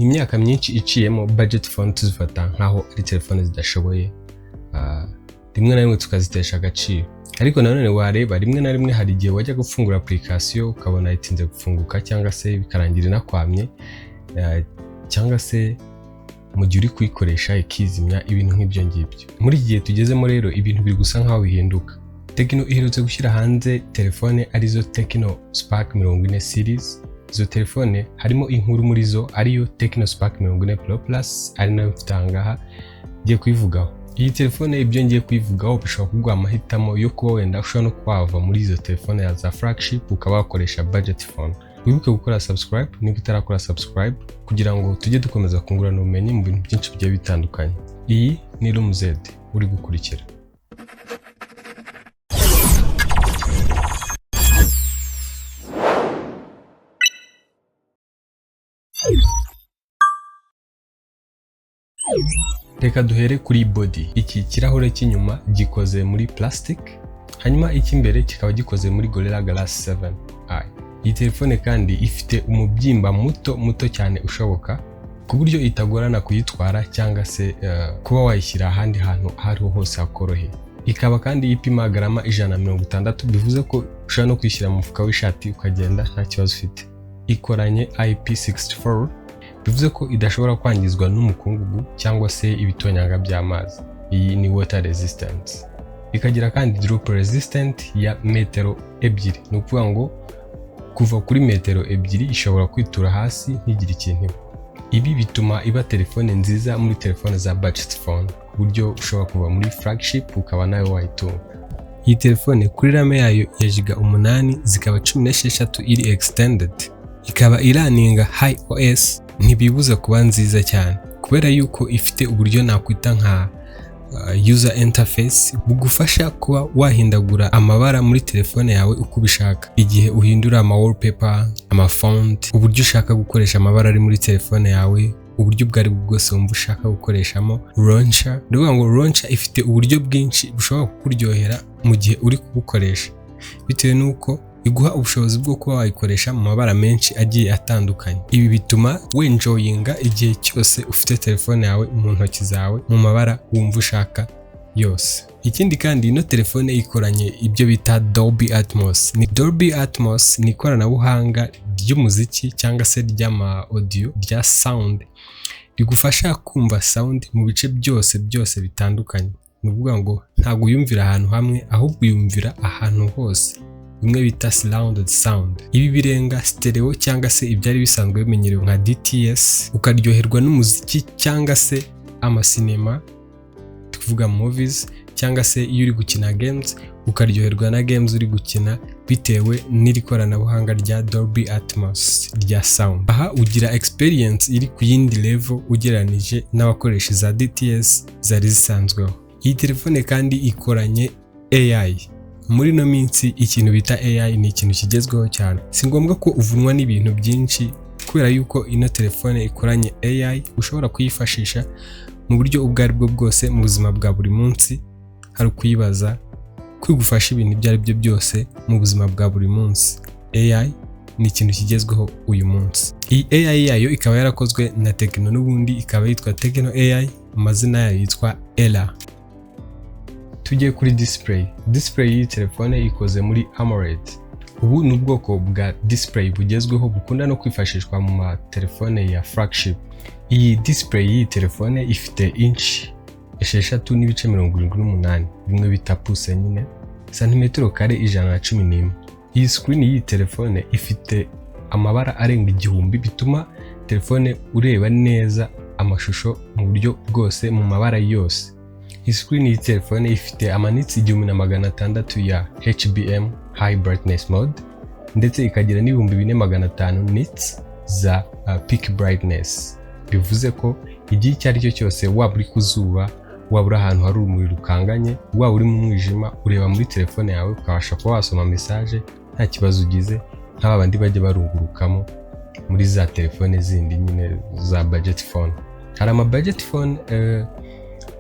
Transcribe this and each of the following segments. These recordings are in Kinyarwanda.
imyaka myinshi iciyemo budget phone tuzifata nkaho ari telefone zidashoboye, rimwe na rimwe tukazitesha agaciro. Ariko nanone wareba rimwe na rimwe hari igihe wajya gufungura application ukabona itinze gufunguka cyangwa se bikarangira inakwamye, cyangwa se mu gihe uri kuyikoresha ikizimya, ibintu nk'ibyo ngibyo. Muri iki gihe tugezemo rero ibintu biri gusa nkaho bihinduka. Tecno iherutse gushyira hanze telefone arizo Tecno Spark 40 series. Izo telefone harimo inkuru muri zo ariyo Tecno Spark 40 Pro Plus, ari nayo mfite ahangaha ngiye kuyivugaho. Iyi telefone ibyo ngiye kuyivugaho bishobora kuguha amahitamo yo kuba wenda ushobora no kwava muri izo telefone ya za flagship ukaba wakoresha budget phone. Wibuke gukora subscribe niba utarakora subscribe kugira ngo tujye dukomeza kungurana ubumenyi mu bintu byinshi bigiye bitandukanye. Iyi ni Room Z uri gukurikira. Reka duhere kuri body. Iki kirahure cy'inyuma gikoze muri plastic, hanyuma icy'imbere kikaba gikoze muri Gorilla Glass 7i. Iyi telefone kandi ifite umubyimba muto cyane ushoboka ku buryo itagorana kuyitwara cyangwa se kuba wayishyira ahandi hantu ahariho hose hakoroheye. Ikaba kandi ipima grama 160, bivuze ko ushobora no kwishyira mu mufuka w'ishati ukagenda nta kibazo ufite. Ikoranye IP64, bivuze ko idashobora kwangizwa n'umukungugu cyangwa se ibitonyanga by'amazi. Iyi ni water resistant. Ikagira kandi drop resistant ya metero 2, ni ukuvuga ngo kuva kuri metero 2 ishobora kwitura hasi ntigire ikintu. Ibi bituma iba telefone nziza muri telefone za budget phone, ku buryo ushobora kuva muri flagship ukaba nawe wayitunga. Iyi telefone kuri RAM yayo ya GB8 zikaba 16 iri extended, ikaba iraninga high OS. Ntibibuza kuba nziza cyane kubera yuko ifite uburyo nakwita nka user interface bugufasha kuba wahindagura amabara muri telefone yawe uko ubishaka, igihe uhindura ama wallpaper, ama font, uburyo ushaka gukoresha amabara ari muri telefone yawe, uburyo bwari bwose wumva ushaka gukoreshamo. Launcher, ndavuga ngo launcher ifite uburyo bwinshi bushobora kukuryohera mu gihe uri kubukoresha, bitewe nuko iguha ubushobozi bwo kuba wayikoresha mu mabara menshi agiye atandukanye. Ibi bituma wenjoyinga igihe cyose ufite telefone yawe mu ntoki zawe mu mabara wumva ushaka yose. Ikindi kandi ino telefone ikoranye ibyo bita Dolby Atmos. Dolby Atmos ni ikoranabuhanga ry'umuziki cyangwa se ry'ama audio rya sound, rigufasha kumva sound mu bice byose bitandukanye. Ni ukuvuga ngo ntabwo uyumvira ahantu hamwe, ahubwo uyumvira ahantu hose, bimwe bita surround sound. Ibi birenga stereo cyangwa se ibyari bisanzwe bimenyerewe nka DTS, ukaryoherwa n'umuziki cyangwa se amasinema, tuvuga movies, cyangwa se iyo uri gukina games ukaryoherwa na games uri gukina bitewe n'iri koranabuhanga rya Dolby Atmos rya sound. Aha ugira experience iri ku yindi level ugereranije n'abakoresha za DTS zari zisanzweho. Iyi telefone kandi ikoranye AI. Muri no minsi ikintu bita AI ni ikintu kigezweho cyane. Si ngombwa ko uvunwa n'ibintu byinshi kubera yuko ino telefone ikoranye AI ushobora kuyifashisha mu buryo ubwo ari bwo bwose mu buzima bwa buri munsi. Hari kuyibaza kwigufasha ibintu ibyo ari byo byose mu buzima bwa buri munsi. AI ni ikintu kigezweho uyu munsi. Iyi AI yayo ikaba yarakozwe na Tecno, n'ubundi ikaba yitwa Tecno AI, amazina yayo yitwa Ella. Tugiye kuri display. Display y'iyi telefone ikoze muri AMOLED. Ubu ni ubwoko bwa display bugezweho bukunda no kwifashishwa mu matelefone ya flagship. Iyi display y'iyi telefone ifite inch 6.78, bimwe bita pouce nyine, santimetero kare 111. Iyi screen y'iyi telefone ifite amabara arenga 1000, bituma telefone ureba neza amashusho mu buryo bwose mu mabara yose. Iyi screen y'iyi telefone ifite amanitsi 1600 ya HBM High Brightness Mode, ndetse ikagira n'4500 nits za Peak Brightness. Bivuze ko igihe icyo ari cyo cyose, waba uri ku zuba, waba uri ahantu hari urumuri rukanganye, waba uri mu mwijima, ureba muri telefone yawe ukabasha kuba wasoma message nta kibazo ugize, nk'aba bandi bajya barungurukamo muri za telefone zindi nyine za budget phone. Hari ama budget phone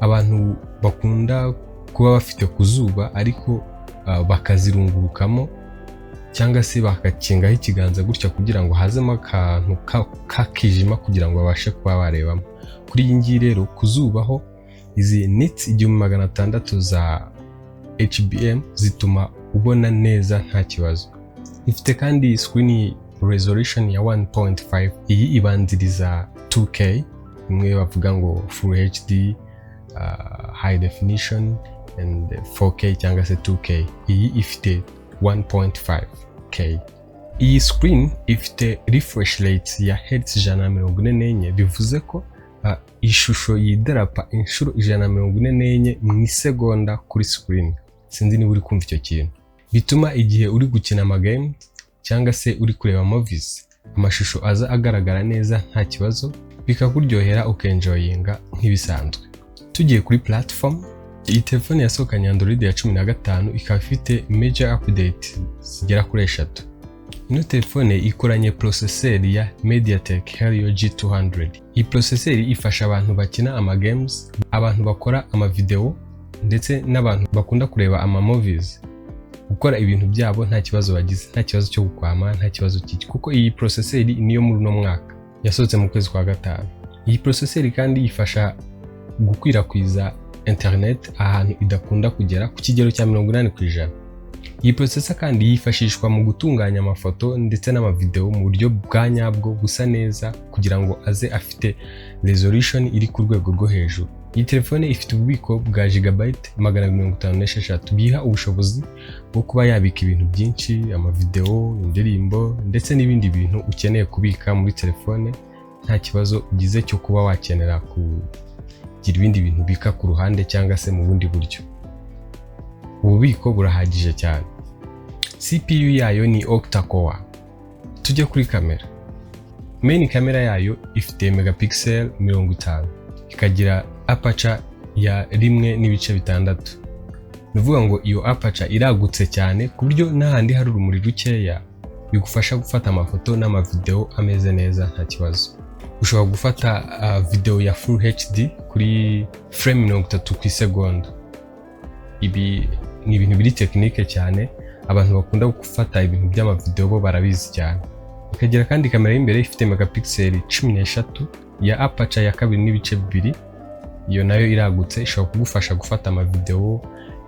abantu bakunda kuba bafite ku zuba ariko bakazirungurukamo cyangwa se bakakingaho ikiganza gutya kugira ngo hazemo akantu kakijima kugira ngo babashe kuba barebamo. Kuri iyi ngiyi rero kuzubaho izi nits 1600 za HBM zituma ubona neza nta kibazo. Ifite kandi screen resolution ya 1.5, iyi ibanziriza 2K, imwe bavuga ngo Full HD, High Definition and 4K cyangwa se 2K. Iyi ifite 1.5K. Iyi screen ifite refresh rate ya Hz 144, bivuze ko ishusho yidarapa inshuro 144 mu isegonda kuri screen. Sinzi niba uri kumva icyo kintu. Bituma igihe uri gukina amagame cyangwa se uri kureba movies, amashusho aza agaragara neza nta kibazo, bikakuryohera ukenjoyinga nk'ibisanzwe. Tugiye kuri platform, iyi telefone yasohokanye Android ya 15, ikaba ifite major update zigera kuri 3. Ino telefone ikoranye processor ya MediaTek Helio G200. Iyi processor ifasha abantu bakina amagames, abantu bakora amavideo ndetse n'abantu bakunda kureba movies gukora ibintu byabo nta kibazo bagize, nta kibazo cyo gukwama, nta kibazo cy'iki, kuko iyi processor niyo muri no mwaka yasohotse mu kwezi kwa 5. Iyi processor kandi ifasha gukwirakwiza internet ahantu idakunda kugera ku kigero cya 80%. Iyi processor kandi yifashishwa mu gutunganya amafoto ndetse n'amavideo mu buryo bwa nyabwo gusa neza kugira ngo aze afite resolution iri ku rwego rwo hejuru. Iyi telefone ifite ububiko bwa gigabyte 256 biha ubushobozi bwo kuba yabika ibintu byinshi, amavideo, indirimbo ndetse n'ibindi bintu ukeneye kubika muri telefone nta kibazo ugize cyo kuba wakenera kugira ibindi bintu bika ku ruhande cyangwa se mu bundi buryo. Ububiko burahagije cyane. CPU yayo ni octa-core. Tujye kuri kamera. Main kamera yayo ifite megapixel 50, ikagira aperture ya 1.6. Nuvuga ngo iyo aperture iragutse cyane ku buryo n'ahandi hari urumuri rukeya bigufasha gufata amafoto n'amavideo ameze neza nta kibazo. Ushobora gufata video ya Full HD kuri frame 30 ku isegonda. Ibi ni ibintu biri technique cyane, abantu bakunda gufata ibintu by'amavideo bo barabizi cyane. Ikagira kandi kamera y'imbere ifite megapixel 13 ya aperture ya 2.2. Iyo nayo iragutse, ishobora kugufasha gufata amavideo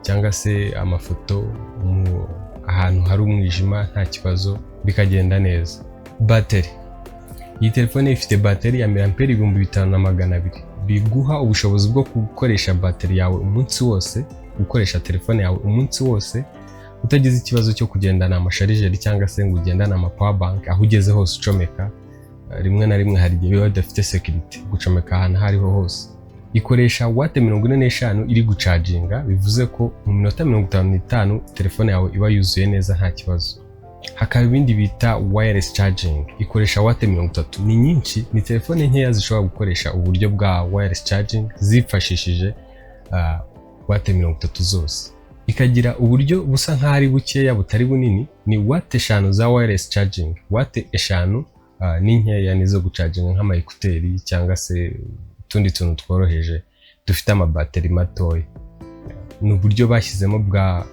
cyangwa se amafoto ahantu hari umwijima nta kibazo bikagenda neza. Battery. Iyi telefone ifite battery ya miliampere 5200, biguha ubushobozi bwo gukoresha battery yawe umunsi wose, gukoresha telefone yawe umunsi wose utagize ikibazo cyo kugendana amasharijeri cyangwa se ngo ugendana ama power bank aho ugeze hose ucomeka. Rimwe na rimwe hari igihe biba bidafite security gucomeka ahantu hariho hose. Ikoresha watt 45 iri gucharginga, bivuze ko mu minota 55 telefone yawe iba yuzuye neza nta kibazo. Hakaba ibindi bita wireless charging, ikoresha watt 30. Ni nyinshi, ni telefone nkeya zishobora gukoresha uburyo bwa wireless charging zifashishije watt 30 zose. Ikagira uburyo busa nk'ari bukeya butari bunini, ni watt 5 za wireless charging. Watt 5 ni nkeya nizo gucharginga nk'ama ekuteri cyangwa se tundi tuntu tworoheje dufite amabateri matoya. Ni uburyo bashyizemo bwa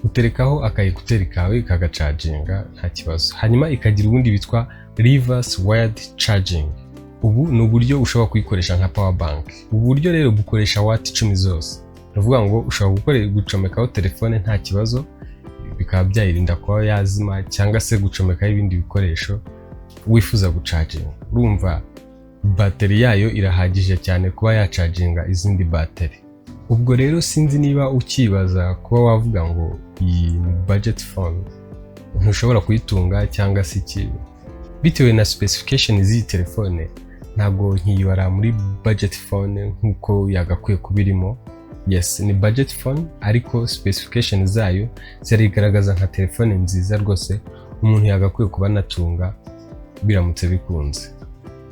uterekaho akayekuteri kawe kagacharginga nta kibazo. Hanyuma ikagira ubundi bitwa reverse wired charging. Ubu ni uburyo ushobora kuyikoresha nka power bank. Ubu buryo rero bukoresha watt 10 zose. Nuvuga ngo ushobora gucomekaho telefone nta kibazo, bikaba byayirinda kuba yazima cyangwa se gucomekaho ibindi bikoresho wifuza gucharginga. Urumva battery yayo irahagije cyane kuba yacharginga izindi battery. Ubwo rero sinzi niba ukibaza kuba wavuga ngo iyi ni budget phone, ntushobora kuyitunga cyangwa se iki. Bitewe na specification z'iyi telefone ntabwo nkiyibara muri budget phone nkuko yagakwiye kubirimo. Yes, ni budget phone ariko specification zayo zirigaragaza nka telefone nziza rwose umuntu yagakwiye kuba natunga biramutse bikunze,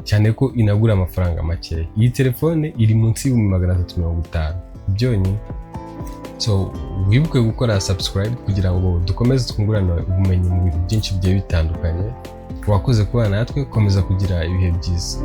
cyane ko inagura amafaranga make. Iyi telefone iri munsi y'350 byonyine. So wibuke gukora subscribe kugira ngo dukomeze twungurana ubumenyi mu bintu byinshi bigiye bitandukanye. Wakoze kubana natwe, komeza kugira ibihe byiza.